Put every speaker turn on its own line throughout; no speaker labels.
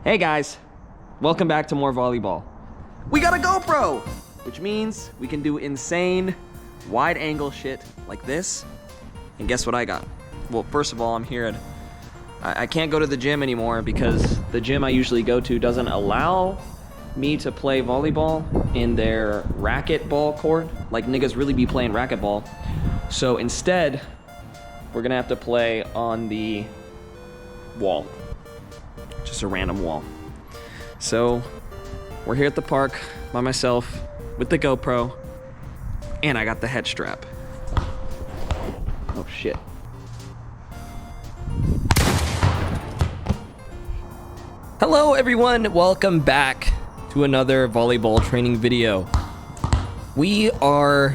Hey guys, welcome back to more volleyball. We got a GoPro, which means we can do insane wide angle shit like this. And guess what I got? Well, first of all, I'm here I can't go to the gym anymore because the gym I usually go to doesn't allow me to play volleyball in their racquetball court. Like niggas really be playing racquetball. So instead, we're gonna have to play on the wall. Just a random wall. So we're here at the park by myself with the GoPro, and I got the head strap. Oh shit. Hello everyone, welcome back to another volleyball training video. We are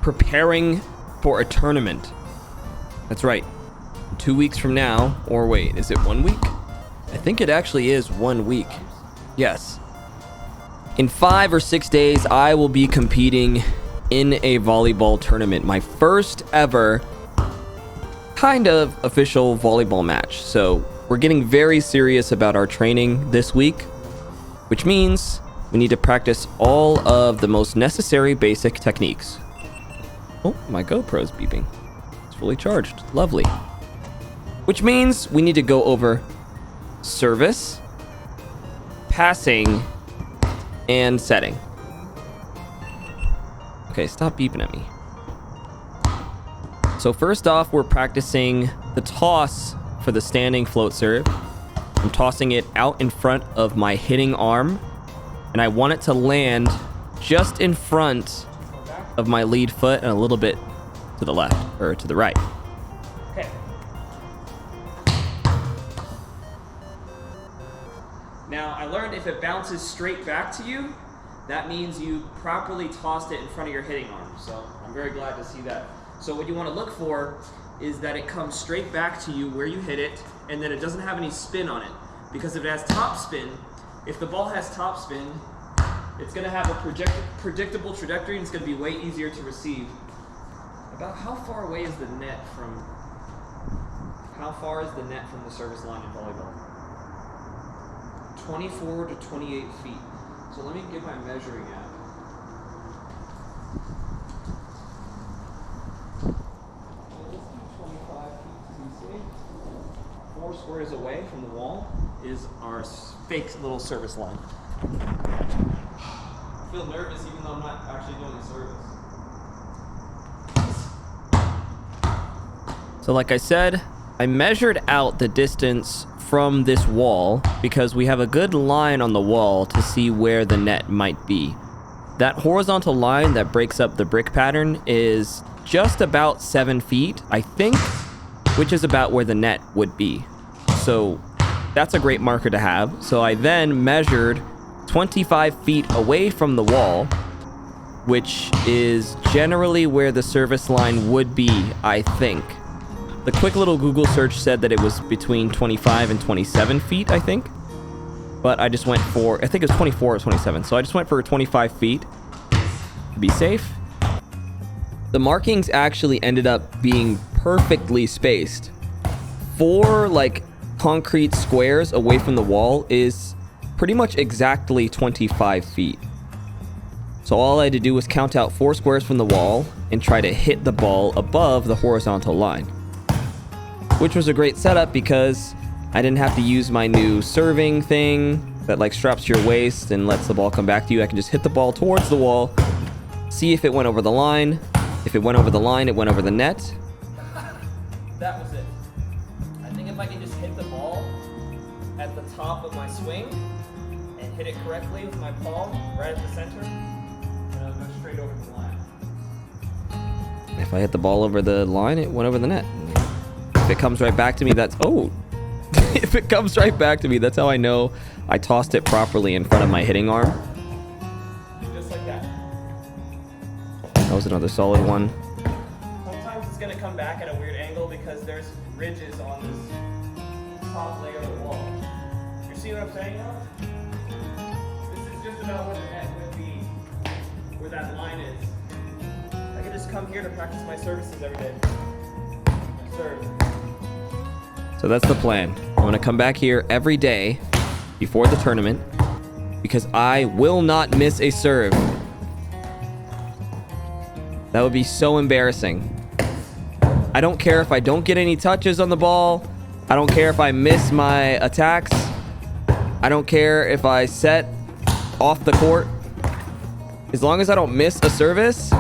preparing for a tournament. That's right, 2 weeks from now, or wait, is it 1 week? I think it actually is 1 week. Yes. In 5 or 6 days, I will be competing in a volleyball tournament. My first ever kind of official volleyball match. So we're getting very serious about our training this week, which means we need to practice all of the most necessary basic techniques. Oh, my GoPro's beeping. It's fully charged. Lovely. Which means we need to go over service, passing, and setting. Okay, stop beeping at me. So first off, we're practicing the toss for the standing float serve. I'm tossing it out in front of my hitting arm, and I want it to land just in front of my lead foot and a little bit to the left, or to the right. Okay. Now, I learned if it bounces straight back to you, that means you properly tossed it in front of your hitting arm. So I'm very glad to see that. So what you want to look for is that it comes straight back to you where you hit it, and then it doesn't have any spin on it. Because if it has top spin, if the ball has top spin, it's going to have a predictable trajectory, and it's going to be way easier to receive. About how far away is the net from the service line in volleyball? 24 to 28 feet. So let me get my measuring app. So let's do 25 feet to be safe. 4 squares away from the wall is our fake little service line. I feel nervous even though I'm not actually doing the service. So like I said, I measured out the distance from this wall because we have a good line on the wall to see where the net might be. That horizontal line that breaks up the brick pattern is just about 7 feet, I think, which is about where the net would be. So that's a great marker to have. So I then measured 25 feet away from the wall, which is generally where the service line would be, I think. The quick little Google search said that it was between 25 and 27 feet, I think. But I just went for, I think it was 24 or 27. So I just went for 25 feet to be safe. The markings actually ended up being perfectly spaced. 4 like concrete squares away from the wall is pretty much exactly 25 feet. So all I had to do was count out 4 squares from the wall and try to hit the ball above the horizontal line. Which was a great setup because I didn't have to use my new serving thing that like straps to your waist and lets the ball come back to you. I can just hit the ball towards the wall, see if it went over the line. If it went over the line, it went over the net. That was it. I think if I can just hit the ball at the top of my swing and hit it correctly with my palm right at the center, then I'll go straight over the line. If I hit the ball over the line, it went over the net. If it comes right back to me, that's, oh. If it comes right back to me, that's how I know I tossed it properly in front of my hitting arm. Just like that. That was another solid one. Sometimes it's going to come back at a weird angle because there's ridges on this top layer of the wall. You see what I'm saying now? This is just about where the net would be, where that line is. I can just come here to practice my services every day. Serve. So that's the plan. I'm going to come back here every day before the tournament because I will not miss a serve. That would be so embarrassing. I don't care if I don't get any touches on the ball. I don't care if I miss my attacks. I don't care if I set off the court. As long as I don't miss a service,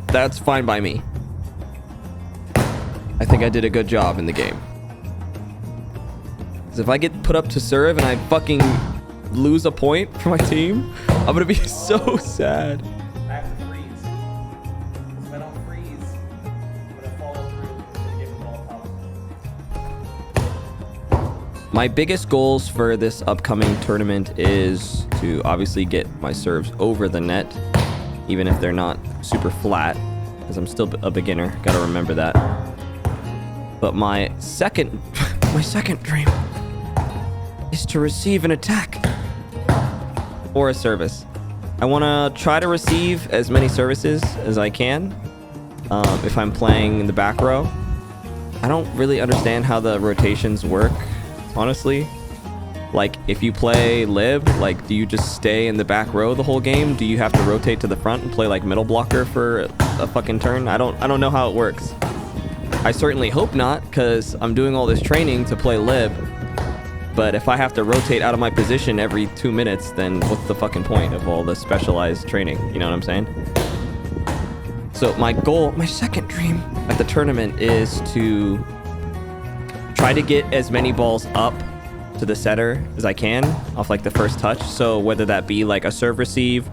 that's fine by me. I think I did a good job in the game. Because if I get put up to serve and I fucking lose a point for my team, I'm gonna be so sad.
I have to freeze. If I don't freeze, I'm gonna follow through and give the ball out.
My biggest goals for this upcoming tournament is to obviously get my serves over the net, even if they're not super flat, because I'm still a beginner. Gotta remember that. But my second dream is to receive an attack or a service. I want to try to receive as many services as I can if I'm playing in the back row. I don't really understand how the rotations work, honestly. Like, if you play lib, like, do you just stay in the back row the whole game? Do you have to rotate to the front and play like middle blocker for a fucking turn? I don't know how it works. I certainly hope not, because I'm doing all this training to play lib. But if I have to rotate out of my position every 2 minutes, then what's the fucking point of all the specialized training? You know what I'm saying? So my goal, my second dream at the tournament is to try to get as many balls up to the setter as I can off like the first touch. So whether that be like a serve receive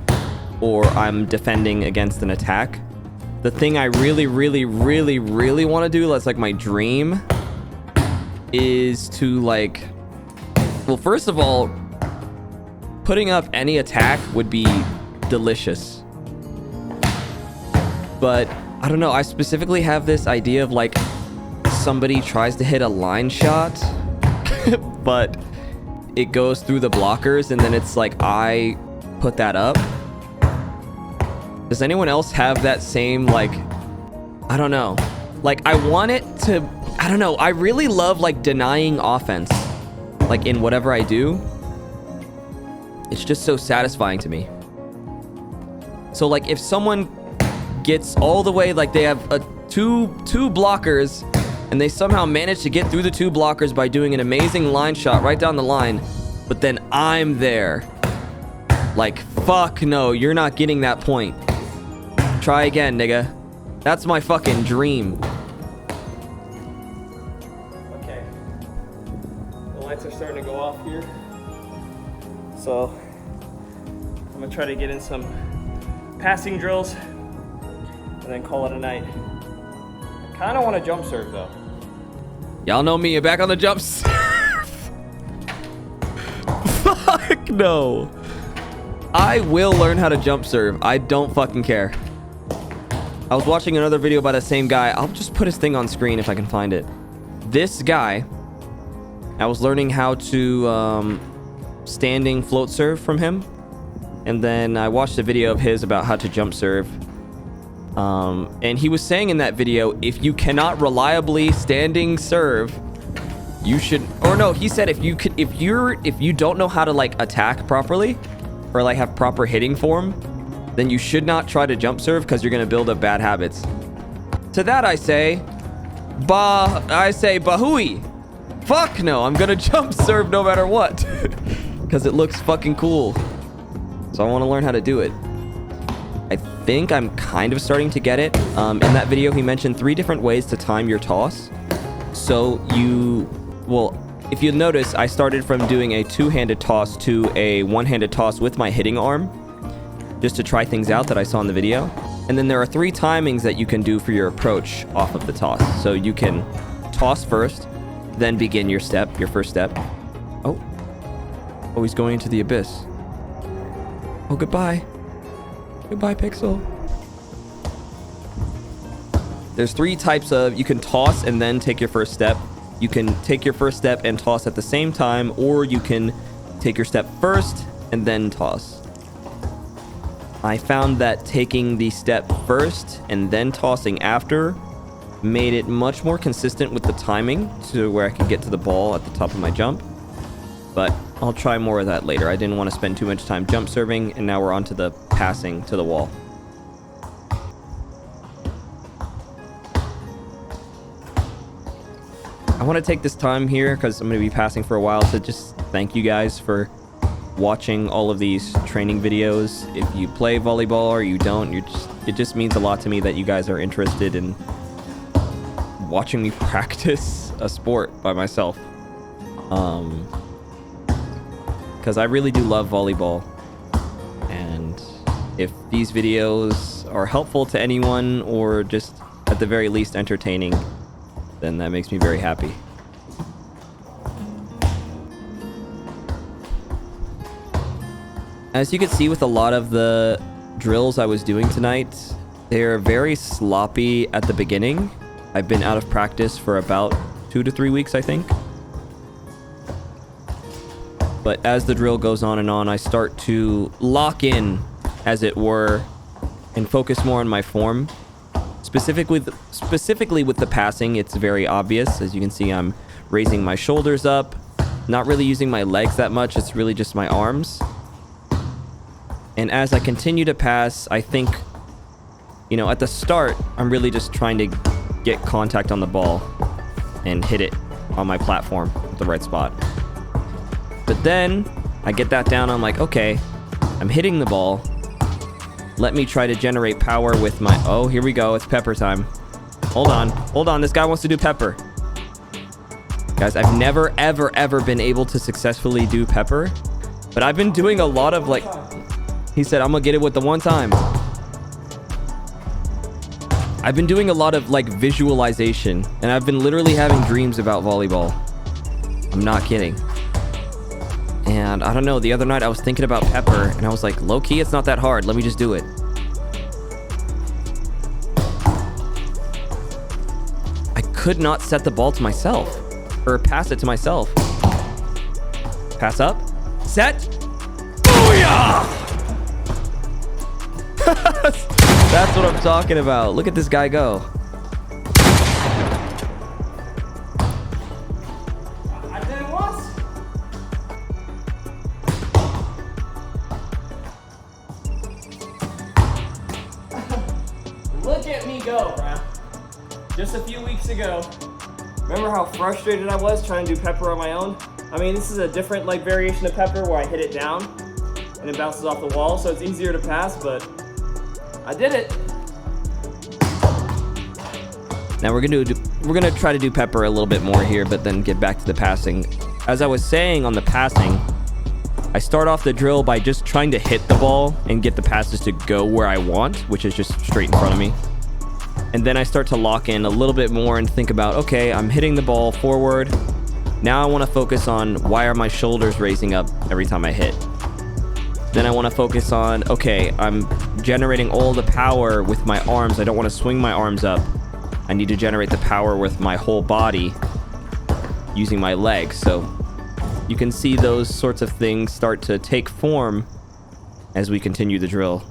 or I'm defending against an attack. The thing I really want to do, that's like my dream, is to like, well, first of all, putting up any attack would be delicious. But I don't know, I specifically have this idea of like somebody tries to hit a line shot, but it goes through the blockers and then it's like I put that up. Does anyone else have that same, like, I don't know. Like, I want it to, I don't know. I really love, like, denying offense, like, in whatever I do. It's just so satisfying to me. So, like, if someone gets all the way, like, they have two blockers, and they somehow manage to get through the 2 blockers by doing an amazing line shot right down the line, but then I'm there. Like, fuck no, you're not getting that point. Try again, nigga. That's my fucking dream.
Okay. The lights are starting to go off here. So I'm gonna try to get in some passing drills and then call it a night. I kinda wanna jump serve though.
Y'all know me, back on the jump serve. Fuck no. I will learn how to jump serve. I don't fucking care. I was watching another video by the same guy. I'll just put his thing on screen if I can find it. This guy, I was learning how to standing float serve from him. And then I watched a video of his about how to jump serve. And he was saying in that video, if you cannot reliably standing serve, you should, or no, he said if you don't know how to like attack properly or like have proper hitting form, then you should not try to jump serve because you're going to build up bad habits. To that I say bahui. Fuck no, I'm going to jump serve no matter what. Because it looks fucking cool. So I want to learn how to do it. I think I'm kind of starting to get it. In that video, he mentioned 3 different ways to time your toss. So if you notice, I started from doing a 2-handed toss to a 1-handed toss with my hitting arm, just to try things out that I saw in the video. And then there are 3 timings that you can do for your approach off of the toss. So you can toss first, then begin your first step. Oh, he's going into the abyss. Oh, goodbye. Goodbye, Pixel. There's 3 types of, you can toss and then take your first step. You can take your first step and toss at the same time, or you can take your step first and then toss. I found that taking the step first and then tossing after made it much more consistent with the timing to where I could get to the ball at the top of my jump. but I'll try more of that later. I didn't want to spend too much time jump serving, and now we're on to the passing to the wall. I want to take this time here, because I'm going to be passing for a while, to just thank you guys for watching all of these training videos. If you play volleyball or you don't, it just means a lot to me that you guys are interested in watching me practice a sport by myself. Because I really do love volleyball, and if these videos are helpful to anyone, or just at the very least entertaining, then that makes me very happy. As you can see with a lot of the drills I was doing tonight, they're very sloppy at the beginning. I've been out of practice for about 2 to 3 weeks, I think. But as the drill goes on and on, I start to lock in, as it were, and focus more on my form. Specifically with the passing, it's very obvious. As you can see, I'm raising my shoulders up, not really using my legs that much. It's really just my arms. And as I continue to pass, I think, at the start, I'm really just trying to get contact on the ball and hit it on my platform at the right spot. But then I get that down. I'm like, okay, I'm hitting the ball. Let me try to generate power with my... Oh, here we go. It's pepper time. Hold on. This guy wants to do pepper. Guys, I've never, ever, ever been able to successfully do pepper. But I've been doing a lot of, like... He said, I'm gonna get it with the one time. I've been doing a lot of, like, visualization. And I've been literally having dreams about volleyball. I'm not kidding. And I don't know, the other night I was thinking about pepper, and I was like, low-key, it's not that hard. Let me just do it. I could not set the ball to myself, or pass it to myself. Pass up. Set. Booyah! That's what I'm talking about. Look at this guy go.
Look at me go, bruh. Just a few weeks ago, remember how frustrated I was trying to do pepper on my own? I mean, this is a different variation of pepper where I hit it down and it bounces off the wall, so it's easier to pass, but I did it.
Now we're gonna try to do pepper a little bit more here, but then get back to the passing. As I was saying on the passing, I start off the drill by just trying to hit the ball and get the passes to go where I want, which is just straight in front of me. And then I start to lock in a little bit more and think about, okay, I'm hitting the ball forward. Now I want to focus on, why are my shoulders raising up every time I hit? Then I want to focus on, okay, I'm generating all the power with my arms. I don't want to swing my arms up. I need to generate the power with my whole body using my legs. So you can see those sorts of things start to take form as we continue the drill.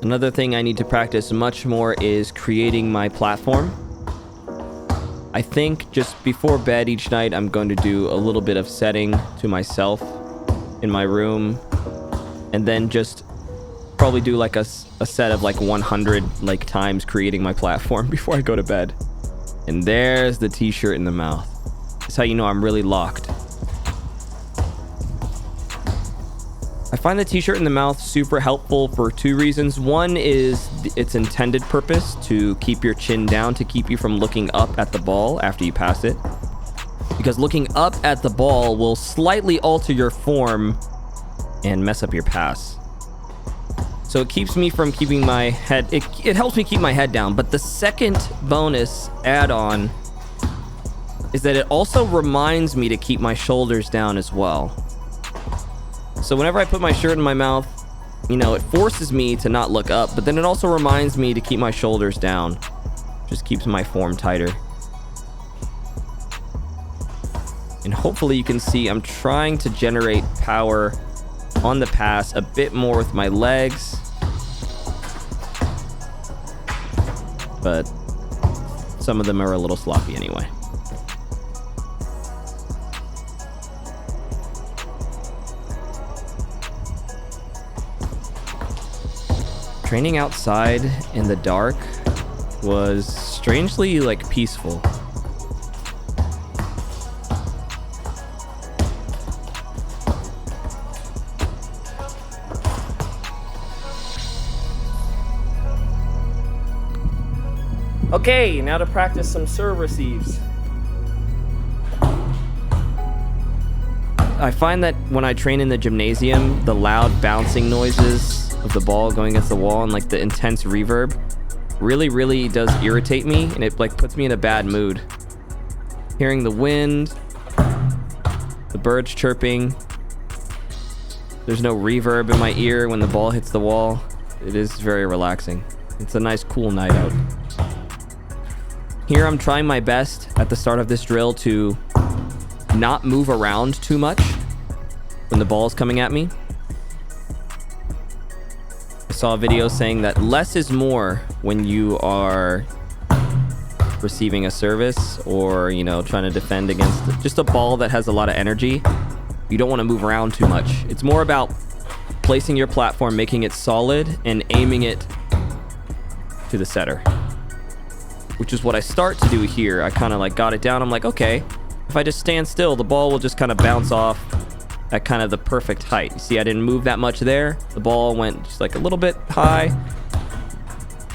Another thing I need to practice much more is creating my platform. I think just before bed each night, I'm going to do a little bit of setting to myself in my room, and then just probably do like a set of like 100 times creating my platform before I go to bed. And there's the t-shirt in the mouth. That's how you know I'm really locked. I find the t-shirt in the mouth super helpful for 2 reasons. One is its intended purpose, to keep your chin down, to keep you from looking up at the ball after you pass it. Because looking up at the ball will slightly alter your form and mess up your pass. So it keeps me from keeping my head, it helps me keep my head down. But the second bonus add-on is that it also reminds me to keep my shoulders down as well. So whenever I put my shirt in my mouth, it forces me to not look up, but then it also reminds me to keep my shoulders down. Just keeps my form tighter. And hopefully you can see I'm trying to generate power on the pass a bit more with my legs. But some of them are a little sloppy anyway. Training outside in the dark was strangely like peaceful.
Okay, now to practice some serve receives.
I find that when I train in the gymnasium, the loud bouncing noises of the ball going against the wall and like the intense reverb really does irritate me, and it like puts me in a bad mood. Hearing the wind, the birds chirping, there's no reverb in my ear when the ball hits the wall. It is very relaxing. It's a nice cool night out. Here I'm trying my best at the start of this drill to not move around too much when the ball is coming at me. I saw a video saying that less is more when you are receiving a service or, you know, trying to defend against just a ball that has a lot of energy. You don't want to move around too much. It's more about placing your platform, making it solid, and aiming it to the setter, which is what I start to do here. I kind of like got it down. I'm like, okay, if I just stand still, the ball will just kind of bounce off at kind of the perfect height. You see, I didn't move that much there. The ball went just like a little bit high,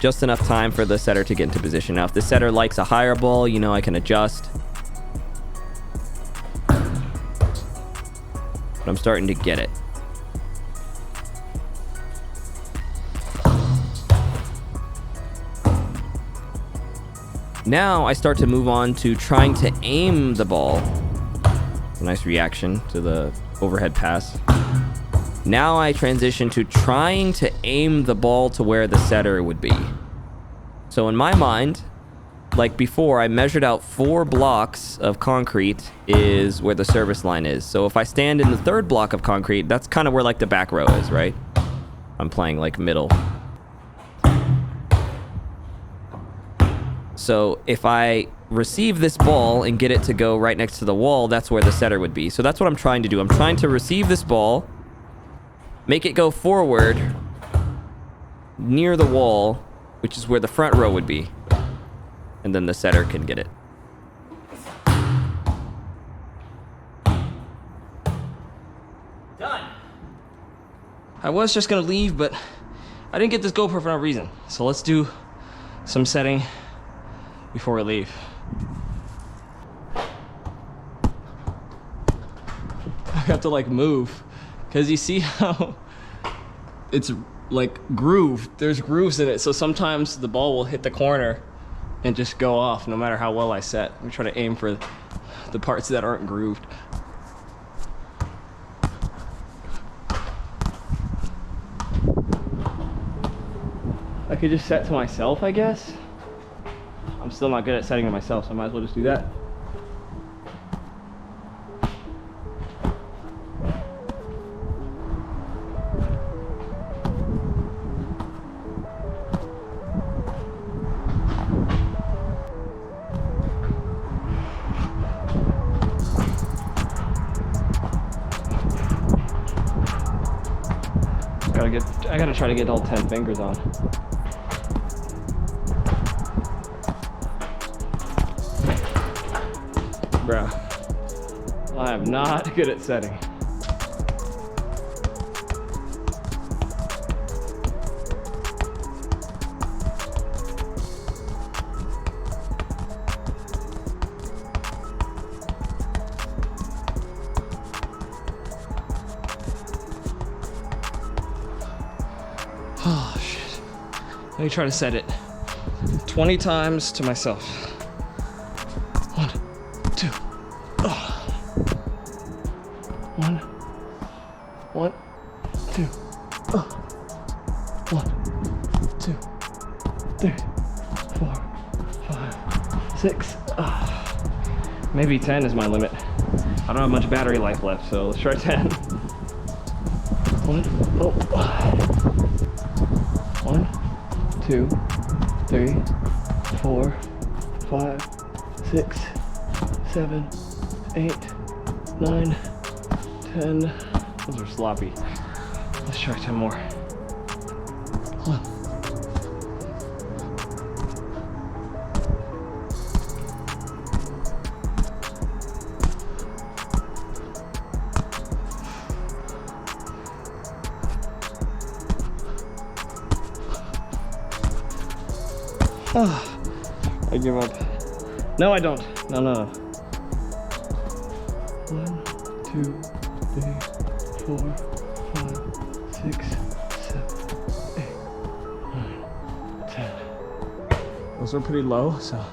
just enough time for the setter to get into position. Now, if the setter likes a higher ball, you know, I can adjust. But I'm starting to get it. Now I start to move on to trying to aim the ball. A nice reaction to the overhead pass. Now I transition to trying to aim the ball to where the setter would be. So in my mind, like before, I measured out 4 blocks of concrete is where the service line is. So if I stand in the 3rd block of concrete, that's kind of where like the back row is, right? I'm playing like middle. So if I receive this ball and get it to go right next to the wall, that's where the setter would be. So that's what I'm trying to do. I'm trying to receive this ball, make it go forward near the wall, which is where the front row would be. And then the setter can get it.
Done.
I was just gonna leave, but I didn't get this GoPro for no reason. So let's do some setting before we leave. I have to like move, because you see how it's like grooved. There's grooves in it, so sometimes the ball will hit the corner and just go off no matter how well I set. I'm trying to aim for the parts that aren't grooved. I could just set to myself, I guess. I'm still not good at setting to myself, so I might as well just do that. I gotta try to get all 10 fingers on. Bruh, I am not good at setting. Oh shit. Let me try to set it 20 times to myself. 1, 2. Oh. 1, 1, 2. Oh. 1, 2, 3, 4, 5, 6. Oh. Maybe 10 is my limit. I don't have much battery life left, so let's try 10. 1, 1, oh. 1, 2, 3, 4, 5, 6, 7, 8, 9, 10. Those are sloppy. Let's try 10 more. Hold on. I give up. No, I don't. No. 1, 2, 3, 4, 5, 6, 7, 8, 9, 10. Those are pretty low, so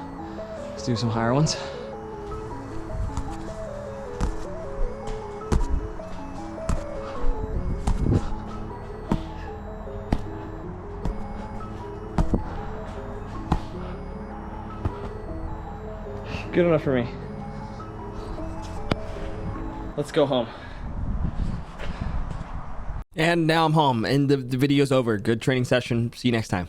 let's do some higher ones. Good enough for me. Let's go home.
And now I'm home and the video's over. Good training session. See you next time.